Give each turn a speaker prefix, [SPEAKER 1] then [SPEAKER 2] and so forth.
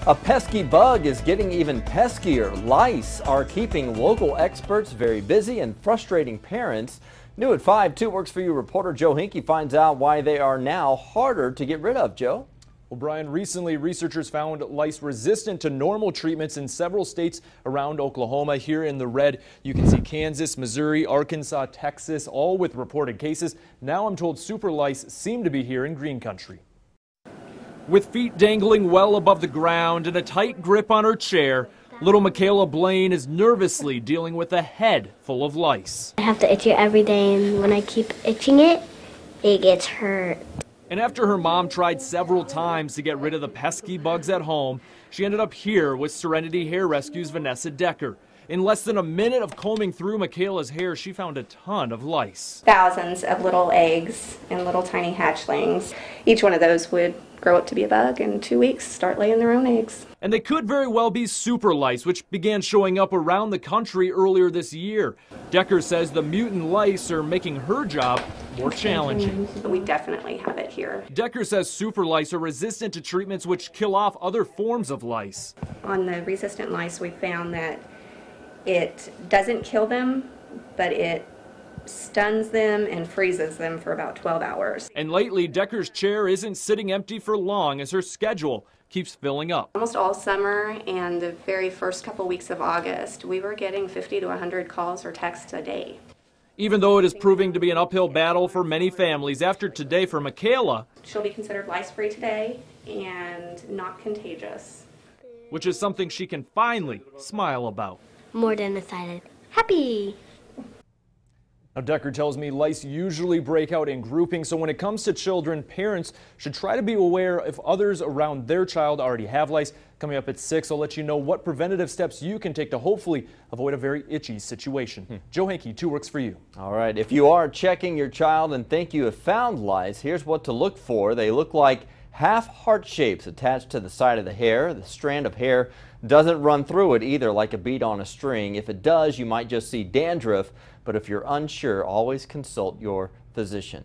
[SPEAKER 1] A pesky bug is getting even peskier. Lice are keeping local experts very busy and frustrating parents. New at 5, 2 Works For You reporter Joe Hinkie finds out why they are now harder to get rid of. Joe?
[SPEAKER 2] Well, Brian, recently researchers found lice resistant to normal treatments in several states around Oklahoma. Here in the red, you can see Kansas, Missouri, Arkansas, Texas, all with reported cases. Now I'm told super lice seem to be here in green country. With feet dangling well above the ground and a tight grip on her chair, little Michaela Blaine is nervously dealing with a head full of lice.
[SPEAKER 3] I have to itch it every day, and when I keep itching it, it gets hurt.
[SPEAKER 2] And after her mom tried several times to get rid of the pesky bugs at home, she ended up here with Serenity Hair Rescue's Vanessa Decker. In less than a minute of combing through Michaela's hair, she found a ton of lice.
[SPEAKER 4] Thousands of little eggs and little tiny hatchlings. Each one of those would grow up to be a bug and in 2 weeks start laying their own eggs.
[SPEAKER 2] And they could very well be super lice, which began showing up around the country earlier this year. Decker says the mutant lice are making her job more challenging.
[SPEAKER 4] We definitely have it here.
[SPEAKER 2] Decker says super lice are resistant to treatments which kill off other forms of lice.
[SPEAKER 4] On the resistant lice, we found that it doesn't kill them, but it stuns them and freezes them for about 12 hours.
[SPEAKER 2] And lately, Decker's chair isn't sitting empty for long as her schedule keeps filling up.
[SPEAKER 4] Almost all summer and the very first couple weeks of August, we were getting 50 to 100 calls or texts a day.
[SPEAKER 2] Even though it is proving to be an uphill battle for many families, after today for Michaela,
[SPEAKER 4] she'll be considered lice-free today and not contagious,
[SPEAKER 2] which is something she can finally smile about.
[SPEAKER 3] More than excited. Happy!
[SPEAKER 2] Now, Decker tells me lice usually break out in groupings, so when it comes to children, parents should try to be aware if others around their child already have lice. Coming up at 6, I'll let you know what preventative steps you can take to hopefully avoid a very itchy situation. Joe Hinkie, 2 Works For You.
[SPEAKER 1] All right, if you are checking your child and think you have found lice, here's what to look for. They look like half heart shapes attached to the side of the hair. The strand of hair doesn't run through it either, like a bead on a string. If it does, you might just see dandruff, but if you're unsure, always consult your physician.